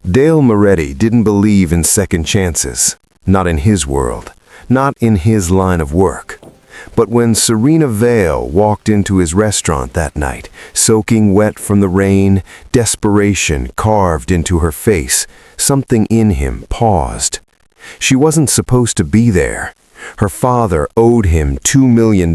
Dale Moretti didn't believe in second chances. Not in his world. Not in his line of work. But when Serena Vale walked into his restaurant that night, soaking wet from the rain, desperation carved into her face, something in him paused. She wasn't supposed to be there. Her father owed him $2 million.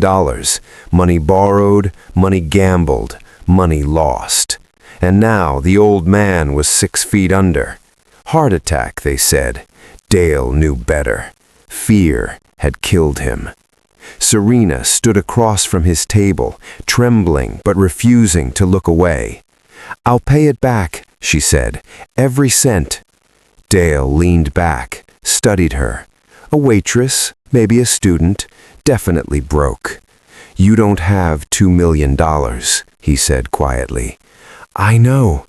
Money borrowed, money gambled, money lost. And now the old man was 6 feet under. Heart attack, they said. Dale knew better. Fear had killed him. Serena stood across from his table, trembling but refusing to look away. "I'll pay it back," she said, "every cent." Dale leaned back, studied her. A waitress, maybe a student, definitely broke. "You don't have $2 million, he said quietly. "I know."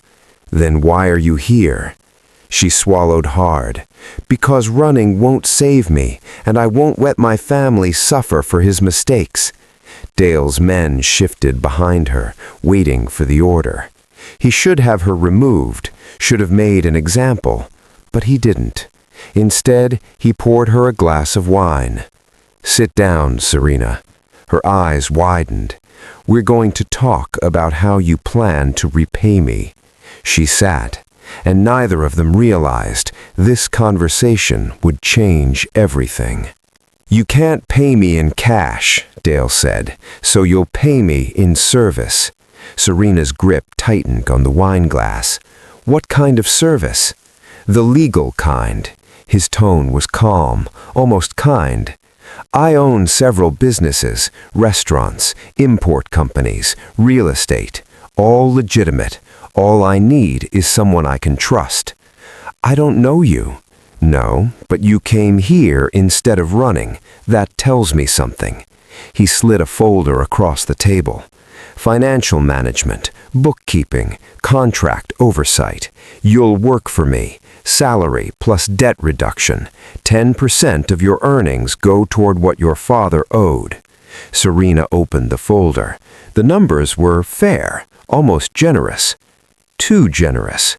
"Then why are you here?" She swallowed hard. "Because running won't save me, and I won't let my family suffer for his mistakes." Dale's men shifted behind her, waiting for the order. He should have her removed, should have made an example, but he didn't. Instead, he poured her a glass of wine. "Sit down, Serena." Her eyes widened. "We're going to talk about how you plan to repay me." She sat, and neither of them realized this conversation would change everything. "You can't pay me in cash," Dale said, "so you'll pay me in service." Serena's grip tightened on the wine glass. "What kind of service?" "The legal kind." His tone was calm, almost kind. "I own several businesses, restaurants, import companies, real estate, all legitimate. All I need is someone I can trust." "I don't know you." "No, but you came here instead of running. That tells me something." He slid a folder across the table. "Financial management, bookkeeping, contract oversight. You'll work for me. Salary plus debt reduction. 10% of your earnings go toward what your father owed." Serena opened the folder. The numbers were fair, almost generous. Too generous.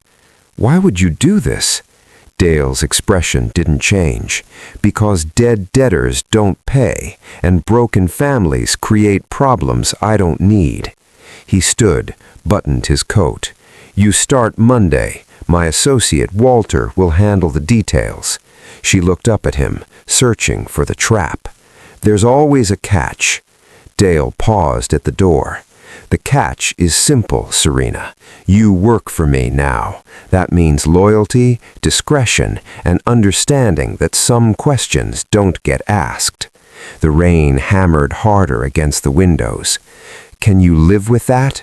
"Why would you do this?" Dale's expression didn't change. "Because dead debtors don't pay, and broken families create problems I don't need." He stood, buttoned his coat. "You start Monday. My associate Walter will handle the details." She looked up at him, searching for the trap. "There's always a catch." Dale paused at the door. "The catch is simple, Serena. You work for me now. That means loyalty, discretion, and understanding that some questions don't get asked." The rain hammered harder against the windows. "Can you live with that?"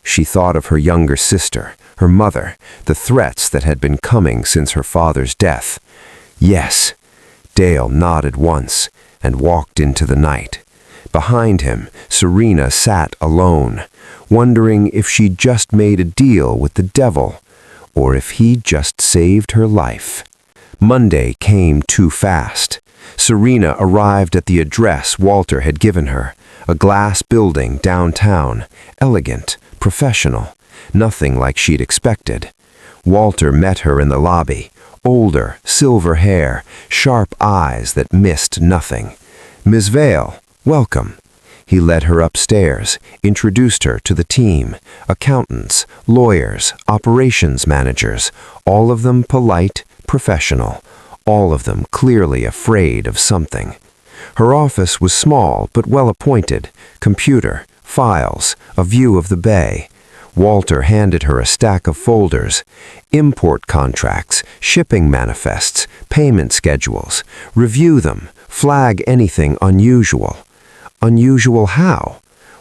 She thought of her younger sister, her mother, the threats that had been coming since her father's death. "Yes." Dale nodded once and walked into the night. Behind him, Serena sat alone, wondering if she'd just made a deal with the devil, or if he'd just saved her life. Monday came too fast. Serena arrived at the address Walter had given her, a glass building downtown, elegant, professional, nothing like she'd expected. Walter met her in the lobby, older, silver hair, sharp eyes that missed nothing. "Miss Vale, welcome." He led her upstairs, introduced her to the team, accountants, lawyers, operations managers, all of them polite, professional, all of them clearly afraid of something. Her office was small but well appointed, computer, files, a view of the bay. Walter handed her a stack of folders. Import contracts, shipping manifests, payment schedules. Review them. Flag anything unusual. Unusual how?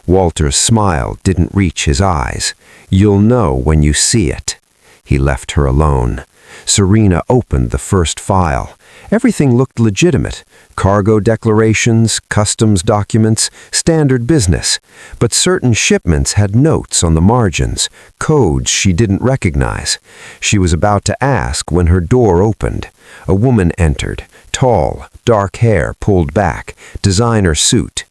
Walter's smile didn't reach his eyes. "You'll know when you see it." He left her alone. Serena opened the first file. Everything looked legitimate. Cargo declarations, customs documents, standard business. But certain shipments had notes on the margins, codes she didn't recognize. She was about to ask when her door opened. A woman entered, tall, dark hair pulled back, designer suit.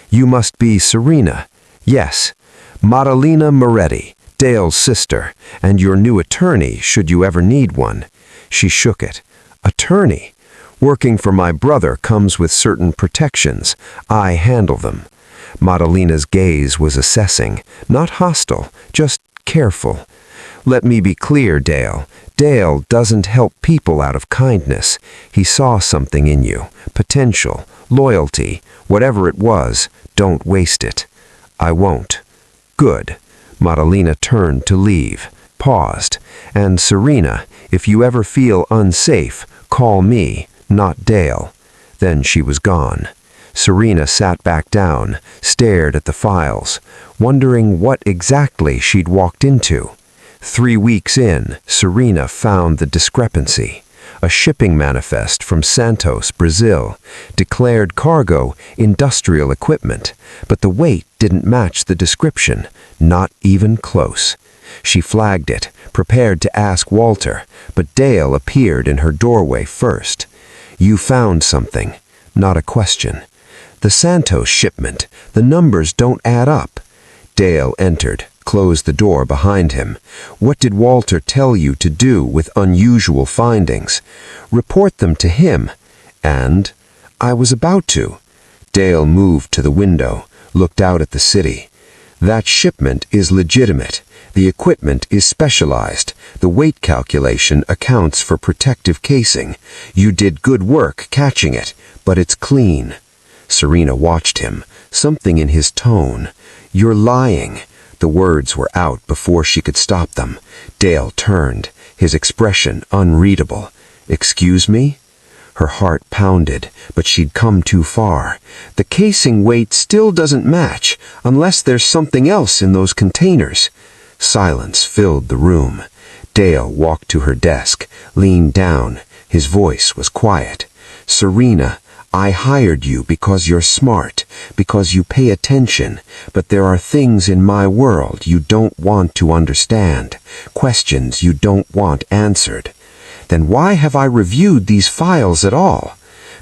"You must be Serena." "Yes." "Maddalena Moretti, Dale's sister, and your new attorney, should you ever need one." She shook it. "Attorney? Working for my brother comes with certain protections. I handle them." Madalena's gaze was assessing, not hostile, just careful. "Let me be clear, Dale. Dale doesn't help people out of kindness. He saw something in you, potential, loyalty, whatever it was. Don't waste it." "I won't." "Good." Madalena turned to leave, paused. "And Serena, if you ever feel unsafe, call me, not Dale." Then she was gone. Serena sat back down, stared at the files, wondering what exactly she'd walked into. 3 weeks in, Serena found the discrepancy. A shipping manifest from Santos, Brazil, declared cargo industrial equipment, but the weight didn't match the description, not even close. She flagged it, prepared to ask Walter, but Dale appeared in her doorway first. "You found something." Not a question. "The Santos shipment. The numbers don't add up." Dale entered, closed the door behind him. "What did Walter tell you to do with unusual findings?" "Report them to him." "And?" "I was about to." Dale moved to the window, looked out at the city. "That shipment is legitimate. The equipment is specialized. The weight calculation accounts for protective casing. You did good work catching it, but it's clean." Serena watched him, something in his tone. "You're lying." The words were out before she could stop them. Dale turned, his expression unreadable. "Excuse me?" Her heart pounded, but she'd come too far. "The casing weight still doesn't match, unless there's something else in those containers." Silence filled the room. Dale walked to her desk, leaned down. His voice was quiet. "Serena, I hired you because you're smart, because you pay attention, but there are things in my world you don't want to understand, questions you don't want answered. Then why have I reviewed these files at all?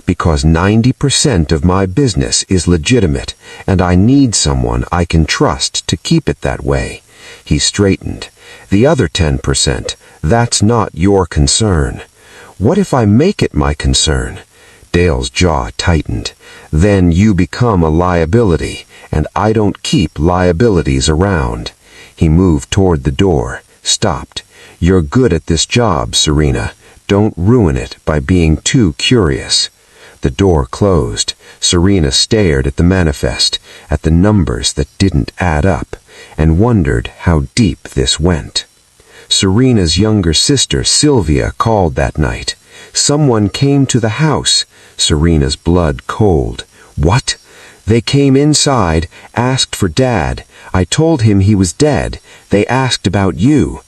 Because 90% of my business is legitimate, and I need someone I can trust to keep it that way." He straightened. "The other 10%, that's not your concern." "What if I make it my concern?" Dale's jaw tightened. "Then you become a liability, and I don't keep liabilities around." He moved toward the door, stopped. "You're good at this job, Serena. Don't ruin it by being too curious." The door closed. Serena stared at the manifest, at the numbers that didn't add up, and wondered how deep this went. Serena's younger sister, Sylvia, called that night. Someone came to the house. Serena's blood cold. "What?" "They came inside, asked for Dad. I told him he was dead. They asked about you."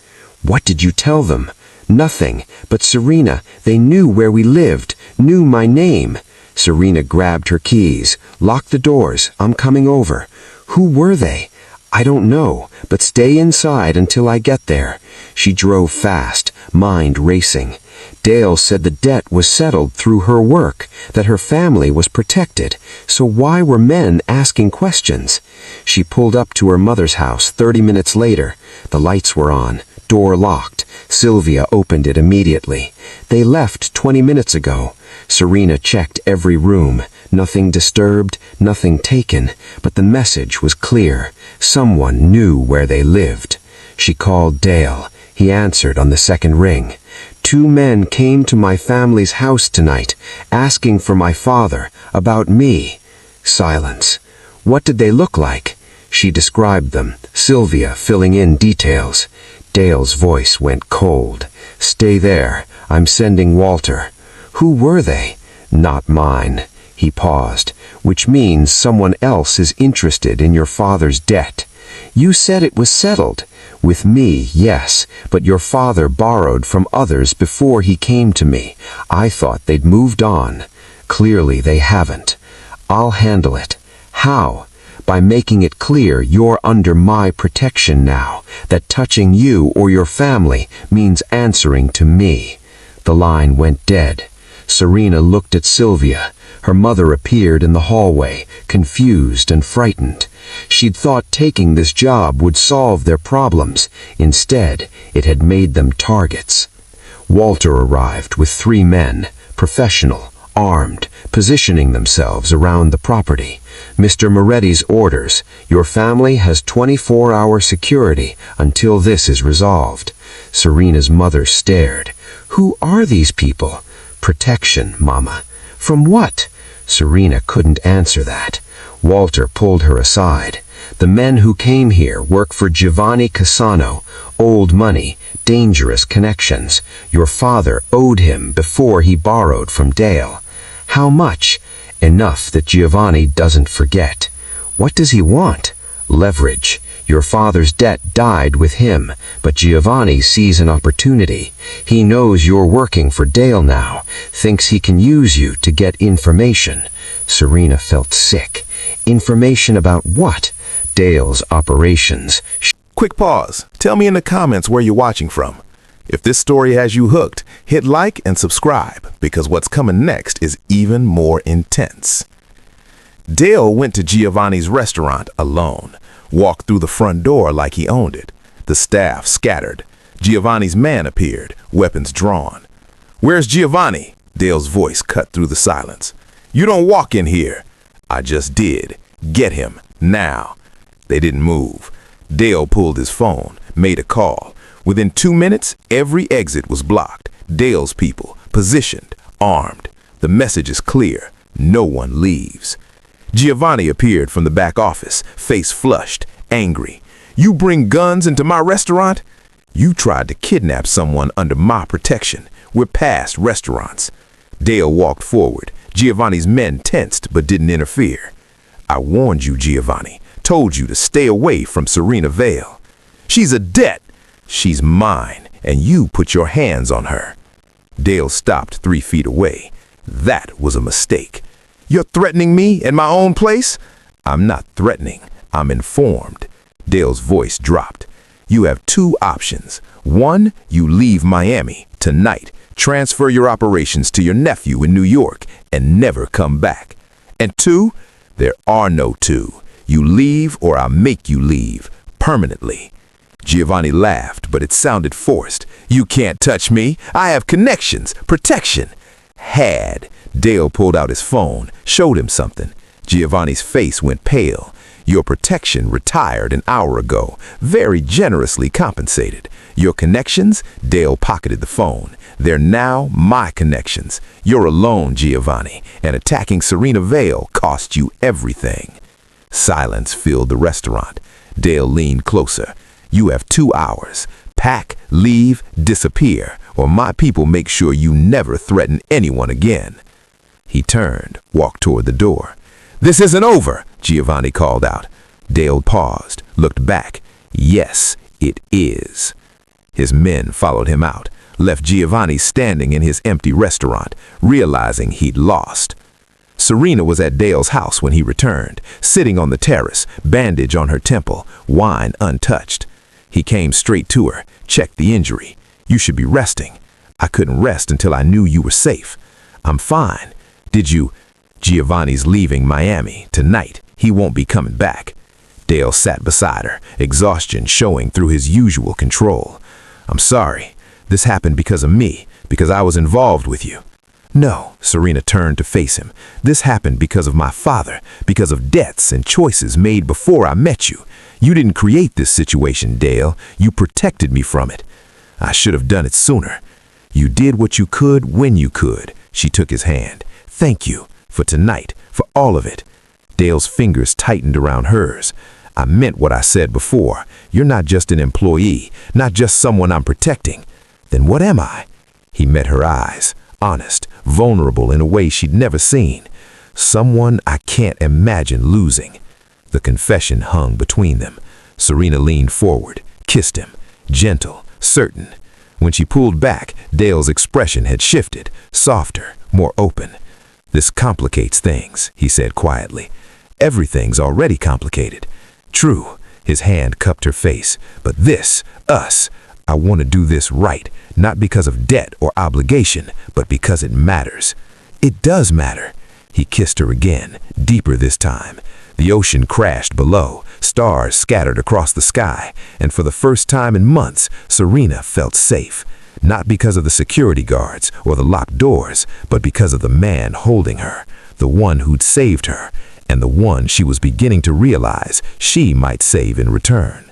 "What did you tell them?" "Nothing. But Serena, they knew where we lived, knew my name." Serena grabbed her keys. "Lock the doors. I'm coming over." "Who were they?" "I don't know, but stay inside until I get there." She drove fast, mind racing. Dale said the debt was settled through her work, that her family was protected. So why were men asking questions? She pulled up to her mother's house 30 minutes later. The lights were on, door locked. Sylvia opened it immediately. "They left 20 minutes ago." Serena checked every room. Nothing disturbed, nothing taken, but the message was clear. Someone knew where they lived. She called Dale. He answered on the second ring. "2 men came to my family's house tonight, asking for my father, about me." Silence. "What did they look like?" She described them, Sylvia filling in details. Dale's voice went cold. "Stay there. I'm sending Walter." "Who were they?" "Not mine." He paused. "Which means someone else is interested in your father's debt." "You said it was settled." "With me, yes, but your father borrowed from others before he came to me. I thought they'd moved on. Clearly they haven't. I'll handle it." "How?" "By making it clear you're under my protection now, that touching you or your family means answering to me." The line went dead. Serena looked at Sylvia. Her mother appeared in the hallway, confused and frightened. She'd thought taking this job would solve their problems. Instead, it had made them targets. Walter arrived with 3 men, professional, armed, positioning themselves around the property. Mr. Moretti's orders: your family has 24-hour security until this is resolved. Serena's mother stared. Who are these people? Protection, Mama. From what? Serena couldn't answer that. Walter pulled her aside. The men who came here work for Giovanni Cassano. Old money, dangerous connections. Your father owed him before he borrowed from Dale. How much? Enough that Giovanni doesn't forget. What does he want? Leverage. Your father's debt died with him, but Giovanni sees an opportunity. He knows you're working for Dale now, thinks he can use you to get information. Serena felt sick. Information about what? Dale's operations. Quick pause. Tell me in the comments where you're watching from. If this story has you hooked, hit like and subscribe, because what's coming next is even more intense. Dale went to Giovanni's restaurant alone, walked through the front door like he owned it. The staff scattered. Giovanni's man appeared, weapons drawn. "Where's Giovanni?" Dale's voice cut through the silence. "You don't walk in here." "I just did. Get him, now." They didn't move. Dale pulled his phone, made a call. Within 2 minutes, every exit was blocked. Dale's people, positioned, armed. The message is clear: no one leaves. Giovanni appeared from the back office, face flushed, angry. "You bring guns into my restaurant?" "You tried to kidnap someone under my protection. We're past restaurants." Dale walked forward. Giovanni's men tensed but didn't interfere. "I warned you, Giovanni. Told you to stay away from Serena Vale. She's a debt. She's mine, and you put your hands on her." Dale stopped 3 feet away. "That was a mistake." "You're threatening me in my own place?" "I'm not threatening. I'm informed." Dale's voice dropped. "You have 2 options. 1, you leave Miami tonight, transfer your operations to your nephew in New York, and never come back. And 2, there are no 2. You leave or I'll make you leave, permanently." Giovanni laughed, but it sounded forced. "You can't touch me. I have connections, protection." "Had." Dale pulled out his phone, showed him something. Giovanni's face went pale. "Your protection retired an hour ago, very generously compensated. Your connections?" Dale pocketed the phone. "They're now my connections. You're alone, Giovanni, and attacking Serena Vale cost you everything." Silence filled the restaurant. Dale leaned closer. "You have 2 hours. Pack, leave, disappear, or my people make sure you never threaten anyone again." He turned, walked toward the door. "This isn't over," Giovanni called out. Dale paused, looked back. "Yes, it is." His men followed him out, left Giovanni standing in his empty restaurant, realizing he'd lost. Serena was at Dale's house when he returned, sitting on the terrace, bandage on her temple, wine untouched. He came straight to her, checked the injury. "You should be resting." "I couldn't rest until I knew you were safe." "I'm fine." "Did you—" "Giovanni's leaving Miami tonight. He won't be coming back." Dale sat beside her, exhaustion showing through his usual control. "I'm sorry. This happened because of me, because I was involved with you." "No," Serena turned to face him. "This happened because of my father, because of debts and choices made before I met you. You didn't create this situation, Dale. You protected me from it. I should have done it sooner. You did what you could when you could." She took his hand. "Thank you for tonight, for all of it." Dale's fingers tightened around hers. "I meant what I said before. You're not just an employee, not just someone I'm protecting. Then what am I?" He met her eyes, honest, vulnerable in a way she'd never seen. "Someone I can't imagine losing." The confession hung between them. Serena leaned forward, kissed him, gentle, certain. When she pulled back, Dale's expression had shifted, softer, more open. "This complicates things," he said quietly. "Everything's already complicated." "True," his hand cupped her face. "But this, us, I want to do this right, not because of debt or obligation, but because it matters. It does matter. He kissed her again, deeper this time. The ocean crashed below, stars scattered across the sky, and for the first time in months, Serena felt safe. Not because of the security guards or the locked doors, but because of the man holding her, the one who'd saved her, and the one she was beginning to realize she might save in return.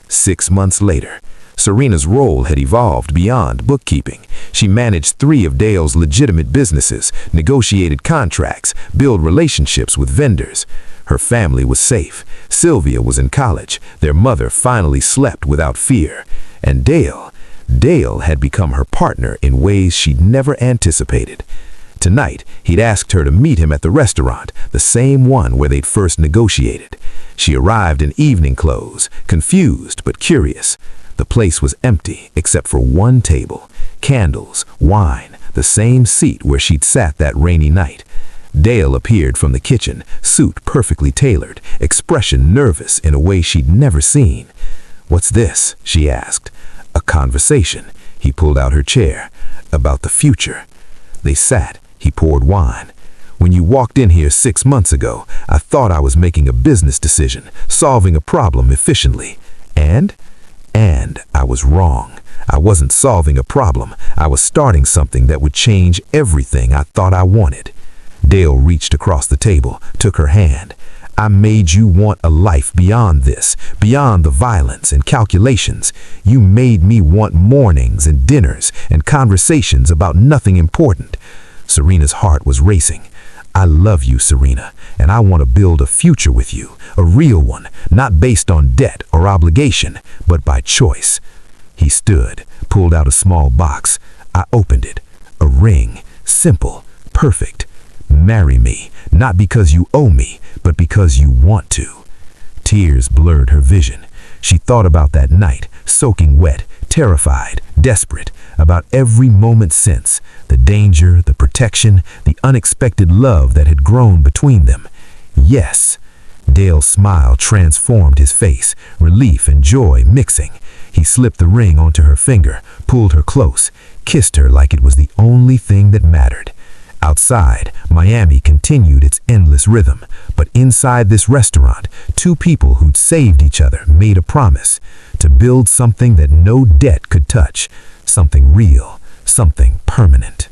6 months later, Serena's role had evolved beyond bookkeeping. She managed 3 of Dale's legitimate businesses, negotiated contracts, built relationships with vendors. Her family was safe. Sylvia was in college. Their mother finally slept without fear. And Dale had become her partner in ways she'd never anticipated. Tonight, he'd asked her to meet him at the restaurant, the same one where they'd first negotiated. She arrived in evening clothes, confused but curious. The place was empty except for one table, candles, wine, the same seat where she'd sat that rainy night. Dale appeared from the kitchen, suit perfectly tailored, expression nervous in a way she'd never seen. "What's this?" she asked. "A conversation." He pulled out her chair. "About the future." They sat. He poured wine. "When you walked in here 6 months ago, I thought I was making a business decision, solving a problem efficiently. And I was wrong. I wasn't solving a problem. I was starting something that would change everything I thought I wanted." Dale reached across the table, took her hand. "I made you want a life beyond this, beyond the violence and calculations. You made me want mornings and dinners and conversations about nothing important." Serena's heart was racing. "I love you, Serena, and I want to build a future with you, a real one, not based on debt or obligation, but by choice." He stood, pulled out a small box. I opened it. A ring, simple, perfect. "Marry me, not because you owe me, but because you want to." Tears blurred her vision. She thought about that night, soaking wet, terrified, desperate, about every moment since, the danger, the protection, the unexpected love that had grown between them. Yes. Dale's smile transformed his face, relief and joy mixing. He slipped the ring onto her finger, pulled her close, kissed her like it was the only thing that mattered. Outside, Miami continued its endless rhythm, but inside this restaurant, 2 people who'd saved each other made a promise to build something that no debt could touch, something real, something permanent.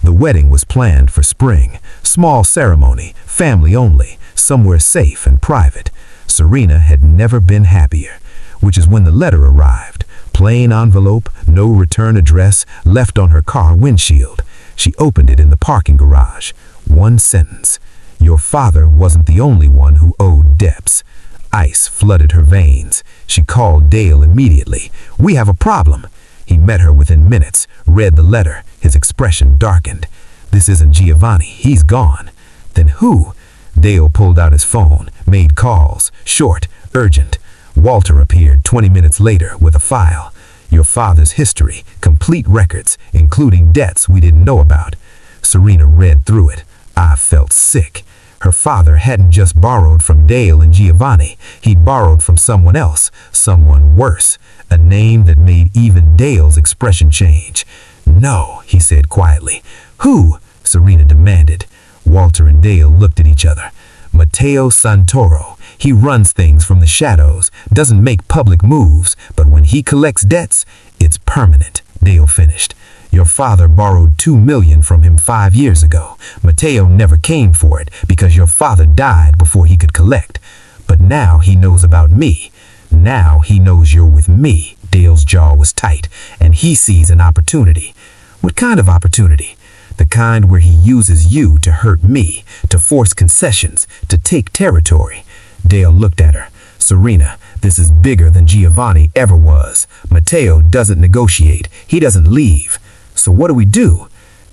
The wedding was planned for spring, small ceremony, family only, somewhere safe and private. Serena had never been happier, which is when the letter arrived. Plain envelope, no return address, left on her car windshield. She opened it in the parking garage. One sentence. "Your father wasn't the only one who owed debts." Ice flooded her veins. She called Dale immediately. "We have a problem." He met her within minutes, read the letter. His expression darkened. "This isn't Giovanni. He's gone." "Then who?" Dale pulled out his phone, made calls, short, urgent. Walter appeared 20 minutes later with a file. "Your father's history, complete records, including debts we didn't know about." Serena read through it. I felt sick. Her father hadn't just borrowed from Dale and Giovanni. He'd borrowed from someone else, someone worse, a name that made even Dale's expression change. "No," he said quietly. "Who?" Serena demanded. Walter and Dale looked at each other. "Matteo Santoro. He runs things from the shadows, doesn't make public moves, but when he collects debts, it's permanent," Dale finished. "Your father borrowed $2 million from him 5 years ago. Matteo never came for it because your father died before he could collect. But now he knows about me. Now he knows you're with me." Dale's jaw was tight, and he sees an opportunity. "What kind of opportunity?" "The kind where he uses you to hurt me, to force concessions, to take territory." Dale looked at her. "Serena, this is bigger than Giovanni ever was. Matteo doesn't negotiate. He doesn't leave. So what do we do?"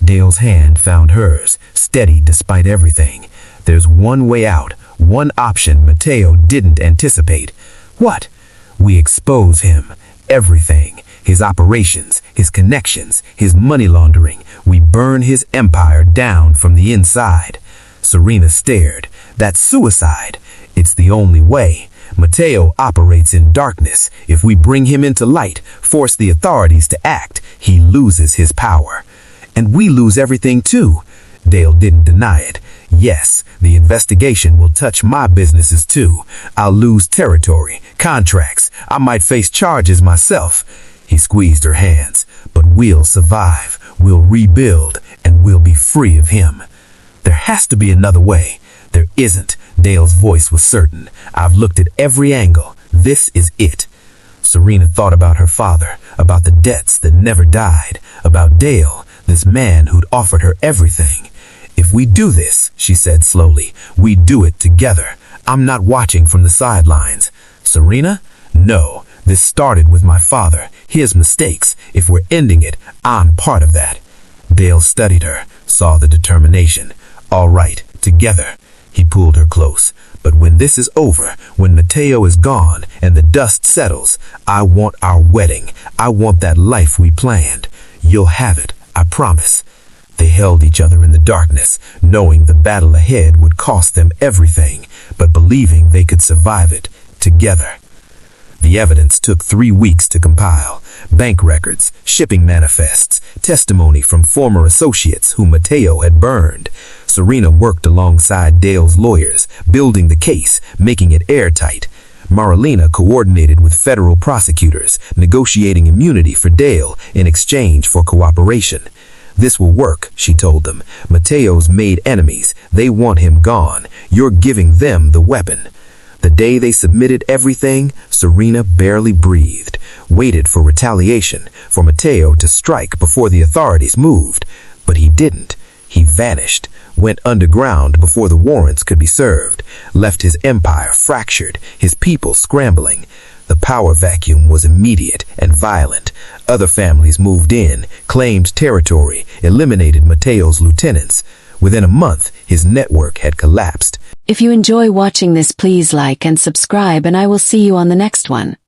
Dale's hand found hers, steady despite everything. "There's one way out, one option Matteo didn't anticipate." "What?" "We expose him. Everything. His operations, his connections, his money laundering. We burn his empire down from the inside." Serena stared. "That's suicide." "It's the only way. Matteo operates in darkness. If we bring him into light, force the authorities to act, he loses his power. And we lose everything too. Dale didn't deny it. Yes, the investigation will touch my businesses too. I'll lose territory, contracts. I might face charges myself. He squeezed her hands. But we'll survive. We'll rebuild, and we'll be free of him. There has to be another way. There isn't. Dale's voice was certain. I've looked at every angle. This is it. Serena thought about her father, about the debts that never died, about Dale, this man who'd offered her everything. If we do this, she said slowly, we do it together. I'm not watching from the sidelines. Serena? No. This started with my father, his mistakes. If we're ending it, I'm part of that. Dale studied her, saw the determination. All right, together. He pulled her close. But when this is over, when Matteo is gone and the dust settles, I want our wedding. I want that life we planned. You'll have it, I promise. They held each other in the darkness, knowing the battle ahead would cost them everything, but believing they could survive it together. The evidence took 3 weeks to compile. Bank records, shipping manifests, testimony from former associates whom Matteo had burned. Serena worked alongside Dale's lawyers, building the case, making it airtight. Marilena coordinated with federal prosecutors, negotiating immunity for Dale in exchange for cooperation. This will work, she told them. Matteo's made enemies. They want him gone. You're giving them the weapon. The day they submitted everything, Serena barely breathed, waited for retaliation, for Matteo to strike before the authorities moved. But he didn't. He vanished, went underground before the warrants could be served, left his empire fractured, his people scrambling. The power vacuum was immediate and violent. Other families moved in, claimed territory, eliminated Matteo's lieutenants. Within a month, his network had collapsed. If you enjoy watching this, please like and subscribe, and I will see you on the next one.